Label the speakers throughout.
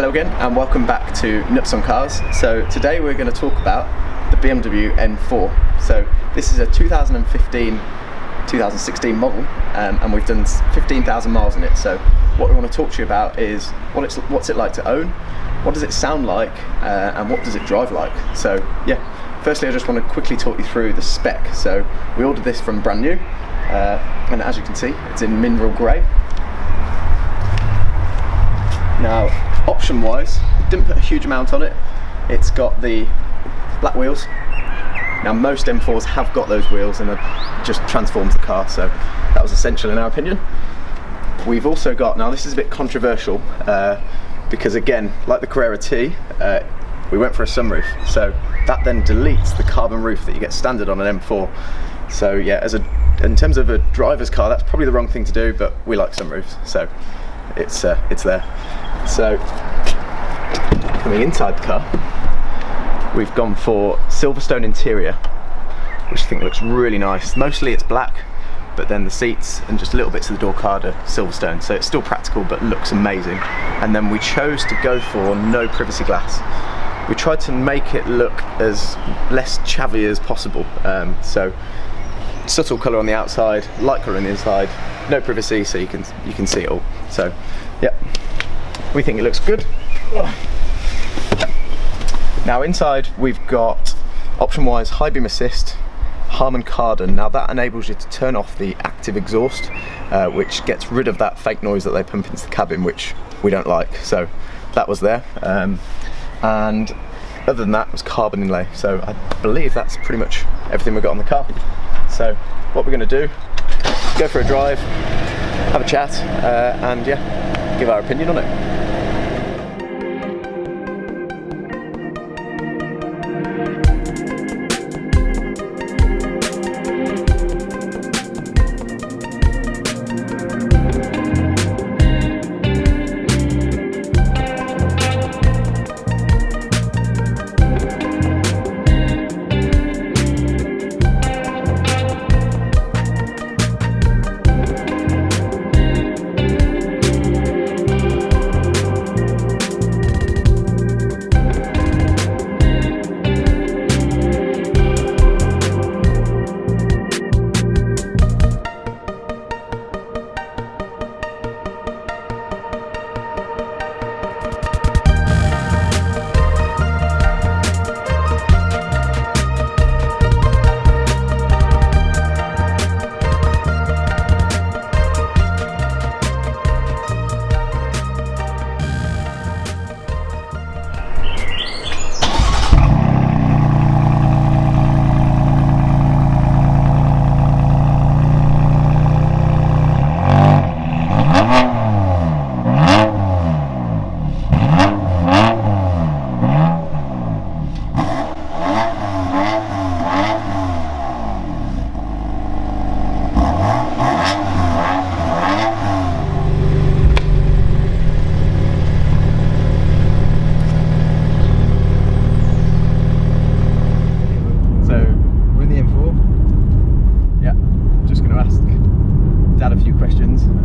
Speaker 1: Hello again and welcome back to Nuts on Cars. So today we're going to talk about the BMW M4. So this is a 2015-2016 model and we've done 15,000 miles in it. So what we want to talk to you about is what's it like to own, what does it sound like, and what does it drive like. So yeah, firstly I just want to quickly talk you through the spec. So we ordered this from brand new and as you can see it's in mineral grey. Now, option wise, didn't put a huge amount on it. It's got the black wheels. Now most M4s have got those wheels and it just transforms the car, so that was essential in our opinion. We've also got, now this is a bit controversial, because again, like the Carrera T, we went for a sunroof, so that then deletes the carbon roof that you get standard on an M4. So yeah, in terms of a driver's car, that's probably the wrong thing to do, but we like sunroofs, so it's there. So coming inside the car, we've gone for Silverstone interior, which I think looks really nice. Mostly it's black, but then the seats and just little bits of the door card are Silverstone, so it's still practical but looks amazing. And then we chose to go for no privacy glass. We tried to make it look as less chavvy as possible, so subtle colour on the outside, light colour on the inside, no privacy, so you can see it all. So yeah, we think it looks good. Now inside we've got option wise high beam assist, Harman Kardon. Now that enables you to turn off the active exhaust, which gets rid of that fake noise that they pump into the cabin, which we don't like, so that was there. And other than that was carbon inlay, so I believe that's pretty much everything we got on the car. So what we're going to do, go for a drive, have a chat, and yeah, give our opinion on it.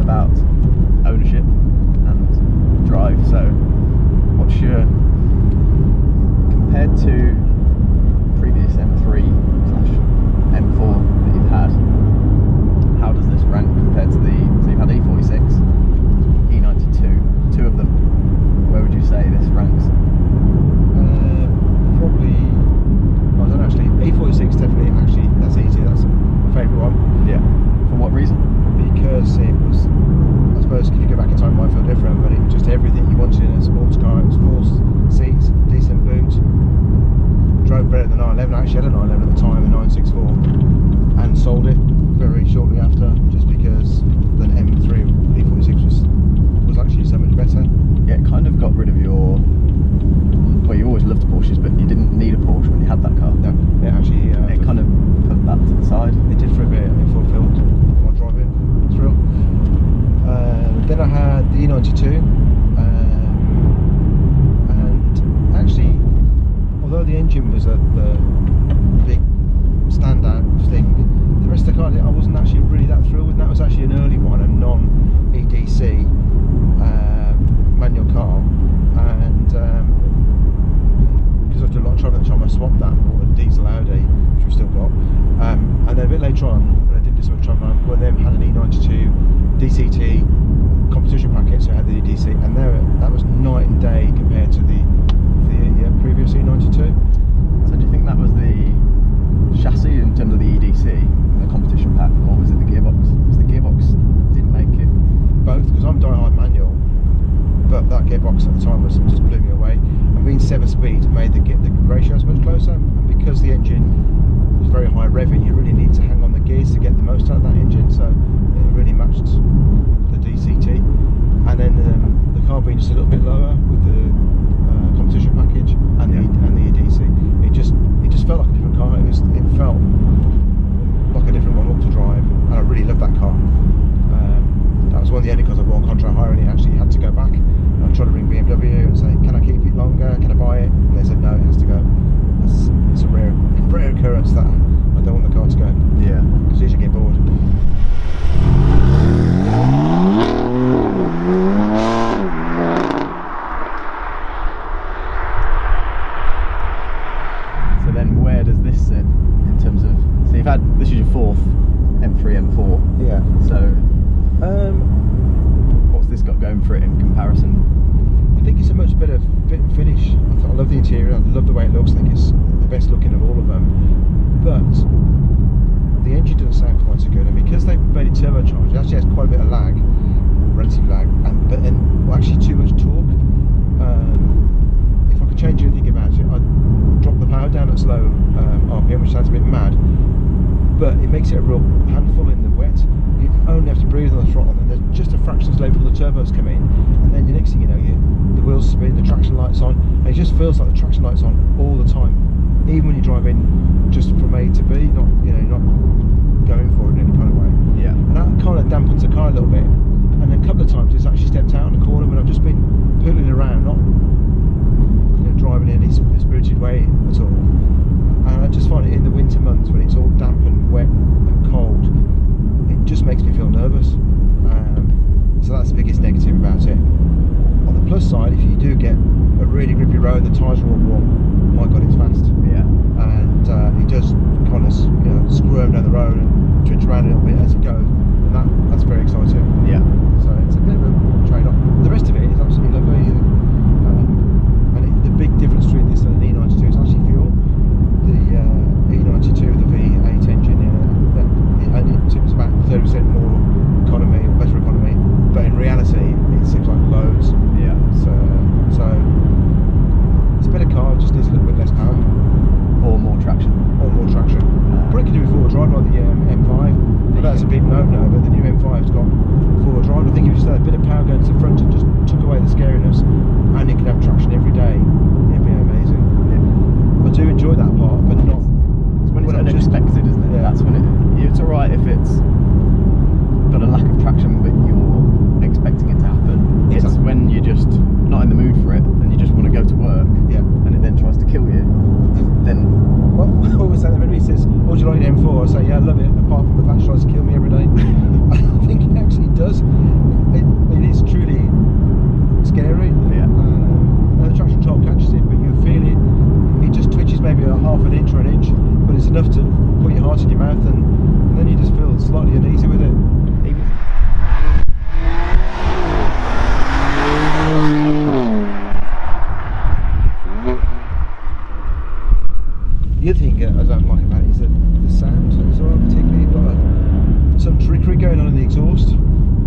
Speaker 1: About ownership and drive. So what's your, compared to previous M3/M4 that you've had, how does this rank compared to so you've had E46, E92, two of them, where would you say this ranks?
Speaker 2: Probably, I don't know actually, E46 definitely, actually that's easy, that's my favourite one.
Speaker 1: Yeah, for what reason?
Speaker 2: Because it was, I suppose if you go back in time it might feel different, but it was just everything you wanted in a sports car. It was 4 seats, decent boot, drove better than the 911. I actually had a 911 at the time, a 964, and sold it very shortly after, just because the M3 E46 was actually so much better.
Speaker 1: Yeah, it kind of got rid of your, well, you always loved Porsches, but you didn't need a Porsche when you had that car.
Speaker 2: No, it actually
Speaker 1: it kind of put that to the side.
Speaker 2: It did for a bit, it fulfilled my driving thrill. Then I had the E92, and actually, although the engine was the big standout thing, the rest of the car I wasn't actually really that thrilled with. That was actually an early one, a non-EDC manual car, and DCT competition packet, so it had the DC, and that was night and day compared to the previous E92.
Speaker 1: So do you think that was the chassis in terms of the EDC, the competition pack, or was it the gearbox? Because the gearbox didn't make it.
Speaker 2: Both, because I'm die-hard manual, but that gearbox at the time just blew me away. And being 7-speed made the ratios much closer, and because the engine was very high revving, you really need to hang on the gears to get the most out of that engine, so it really matched the DCT. And then the car being just a little bit lower with the competition package and the EDC, it just felt like a different car. It felt like a different model to drive, and I really loved that car. That was one of the only cars I bought on contract hire, and it actually had to go back. And I tried to ring BMW and say, can I keep it longer? Can I buy it? And they said no, it has to go. It's a rare occurrence that I don't want the car to go.
Speaker 1: Yeah.
Speaker 2: Because you usually get bored.
Speaker 1: So then where does this sit in terms of, so you've had, this is your fourth M3, M4.
Speaker 2: Yeah.
Speaker 1: So what's this got going for it in comparison?
Speaker 2: I think it's a much better fit and finish. I love the interior, I love the way it looks. I think it's the best looking of all of them. But the engine doesn't sound quite so good, and because they've made it turbocharged, it actually has quite a bit of lag, relative lag, but then actually too much torque. If I could change anything about it, I'd drop the power down at slow RPM, which sounds a bit mad, but it makes it a real handful in the wet. You only have to breathe on the throttle, and then there's just a fraction of before the turbos come in, and then the next thing you know, the wheels spin, the traction lights on, and it just feels like the traction lights on all the time, even when you're driving just from A to B, not going for it in any kind of way.
Speaker 1: Yeah. And
Speaker 2: that kind of dampens the car a little bit. And then a couple of times it's actually stepped out on the corner when I've just been pootling around, not driving in any spirited way at all. And I just find it in the winter months when it's all damp and wet and cold, it just makes me feel nervous. So that's the biggest negative about it. On the plus side, if you do get a really grippy road, the tyres are all warm, my god, it's fast.
Speaker 1: Yeah.
Speaker 2: And it does kind of squirm down the road and twitch around a little bit as it goes, and that's very exciting.
Speaker 1: Yeah.
Speaker 2: So it's a bit of a trade-off. The rest of it is absolutely lovely, and the big difference between this and an E92 is actually fuel. The E92 with the V8 engine, it only took us about 30% more economy, or better economy, but in reality it seems like loads.
Speaker 1: Yeah.
Speaker 2: So it's a better car, it just needs a little bit less power.
Speaker 1: Or more traction.
Speaker 2: Or more traction. Probably could do with four-wheel drive like the M5, but that's a big no-no. But the new M5's got four-wheel drive. I think if you just had a bit of power going to the front and just took away the scariness, and you could have traction every day, it'd be amazing. Yeah. I do enjoy that part, but not.
Speaker 1: It's when it's unexpected, isn't it?
Speaker 2: Yeah.
Speaker 1: That's when it's alright if it's got a lack of traction, but you're expecting it to happen.
Speaker 2: Exactly.
Speaker 1: It's when you're just not in the mood for it, and you just want to go to work, and it then tries to kill you. Then
Speaker 2: well, I always say that when he says, "Oh, do you like the M4?" I say, "Yeah, I love it." Apart from the fact it tries to kill me every day, I think it actually does. It is truly scary.
Speaker 1: Yeah.
Speaker 2: And the traction control catches it, but you feel it. It just twitches maybe a half an inch or an inch, but it's enough to put your heart in your mouth, and then you just feel slightly uneasy with it. The other thing I don't like about it is the sound as well, particularly. You've got some trickery going on in the exhaust,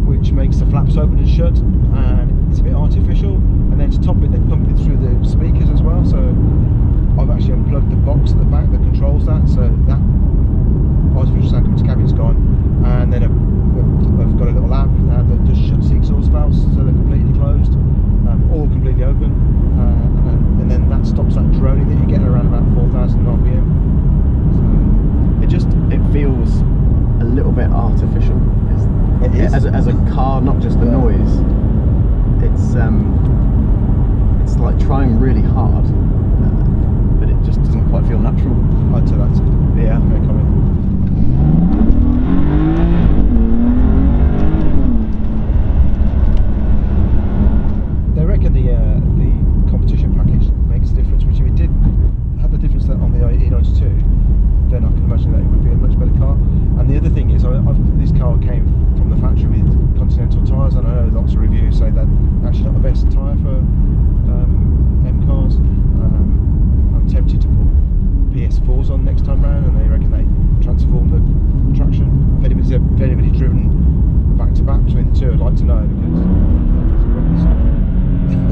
Speaker 2: which makes the flaps open and shut, and it's a bit artificial. And then to top it, they pump it through the speakers as well. So I've actually unplugged the box at the back that controls that, so that artificial sound comes cabin's gone. And then I've got a little app that just shuts the exhaust valves so they're completely closed, all completely open. And then that stops that droning that you get around about 4,000 RPM. So
Speaker 1: it feels a little bit artificial.
Speaker 2: It is.
Speaker 1: As a car, not just the noise. It's like trying really hard, but it just doesn't quite feel natural.
Speaker 2: I'd say that's it.
Speaker 1: Yeah.
Speaker 2: Fair comment. They reckon the competition package makes a difference, which if it did have the difference that on the E92, then I can imagine that it would be a much better car. And the other thing is, this car came from the factory with Continental driven back to back between the two, I'd like to know, because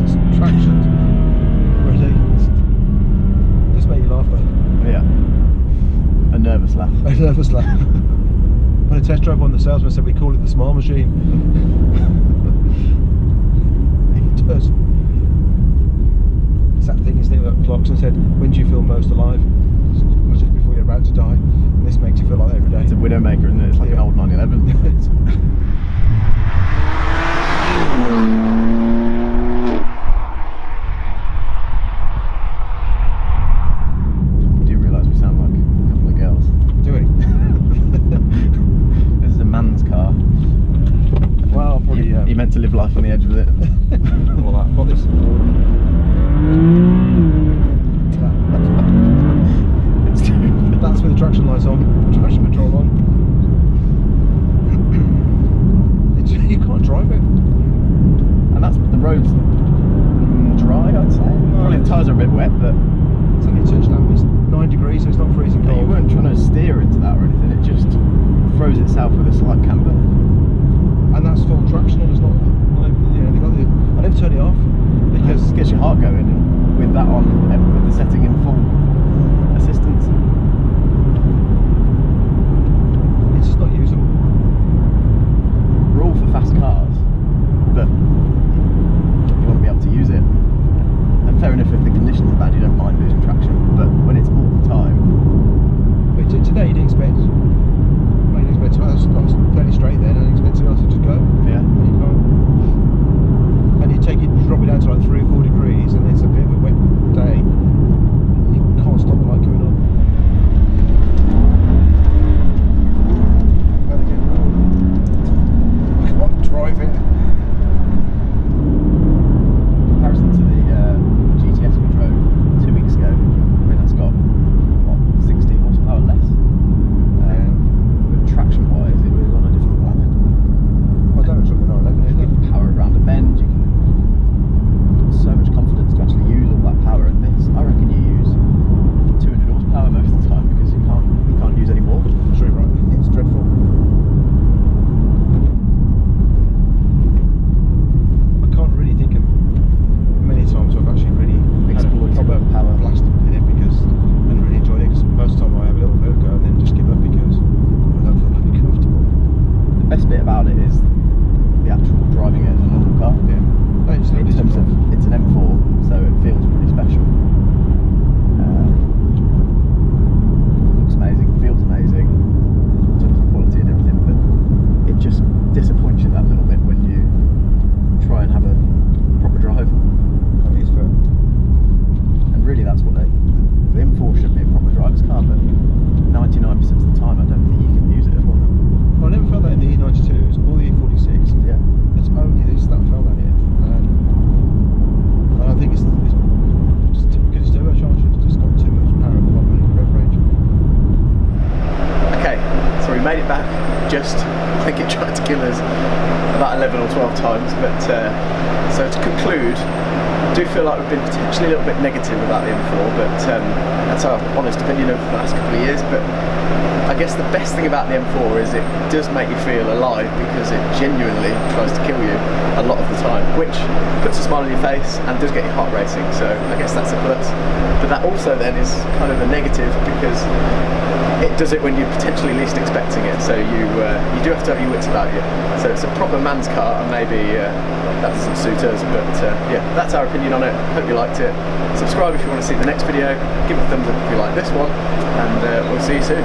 Speaker 2: it's tractions really just make you laugh though.
Speaker 1: Yeah. A nervous laugh.
Speaker 2: A nervous laugh. On a test drive one, the salesman said we call it the smile machine. It does. It's that thing, isn't it, that Clarkson said, when do you feel most alive? Just before you're about to die. And this makes you feel like that every day.
Speaker 1: It's a Widowmaker, isn't it? It's like an old 911. To live life on the edge of it.
Speaker 2: All that. What this? That's with the traction lights on, traction control on. You can't drive it.
Speaker 1: And that's the road's dry, I'd say. Probably the tyres are a bit wet, but
Speaker 2: it's only a touchdown. It's 9 degrees, so it's not freezing cold.
Speaker 1: You weren't trying to steer into that or anything. It just throws itself with a slight camber.
Speaker 2: And that's full traction on, it's not, you know, I never turn it off because
Speaker 1: it gets your heart going, and with that on, with the setting in full assistance,
Speaker 2: it's just not usable.
Speaker 1: We're all for fast cars, but you want to be able to use it. And fair enough, if the conditions are bad, you don't mind losing traction, but when it's all the time.
Speaker 2: But today you didn't expect. I was fairly straight then, and I expect to just go.
Speaker 1: Yeah.
Speaker 2: And you can't. And you drop it down to like 3 or 4 degrees, and it's a bit of a wet day. You can't stop the light coming on. Well, again, I can't drive it.
Speaker 1: In comparison to the GTS we drove 2 weeks ago, I mean that's got what, 60 horsepower less. Traction wise, it was on a different planet.
Speaker 2: Well, I don't have the 911, is
Speaker 1: You can power around a bend, you can got so much confidence to actually use all that power, and this, I reckon you use 200 horsepower most of the time because you can't use any more.
Speaker 2: True, right? It's dreadful. I can't really think of many times I've actually really
Speaker 1: exploited
Speaker 2: proper
Speaker 1: power
Speaker 2: blast in it because I really enjoyed it, because most of the time I have a little vertigo and then just give up because I don't feel very comfortable.
Speaker 1: The best bit about it is the actual driving it as a normal car.
Speaker 2: Yeah.
Speaker 1: In terms of, it's an M4, so it feels pretty special. Looks amazing, feels amazing in terms of quality and everything, but it just disappoints you that little bit when you try and have a proper drive.
Speaker 2: That is fair.
Speaker 1: And really that's what the M4 should be, a proper driver's car, but 99% of the time I don't think you can use it as well.
Speaker 2: Well, I never felt that in the E92s or the E46.
Speaker 1: Yeah.
Speaker 2: It's only this that felt that in. And I think it's just because it's turbocharged, it's just got too much power at the bottom of the rev range.
Speaker 1: Okay, so we made it back. Just, I think it tried to kill us about 11 or 12 times, but so to conclude, I do feel like we've been potentially a little bit negative about the M4, but that's our honest opinion of the last couple of years. But I guess the best thing about the M4 is it does make you feel alive, because it genuinely tries to kill you a lot of the time, which puts a smile on your face and does get your heart racing, so I guess that's a plus. But that also then is kind of a negative, because it does it when you're potentially least expecting it, so you do have to have your wits about you. So it's a proper man's car, and maybe that doesn't suit us, but yeah, that's our opinion on it. Hope you liked it. Subscribe if you want to see the next video, give a thumbs up if you like this one, and we'll see you soon.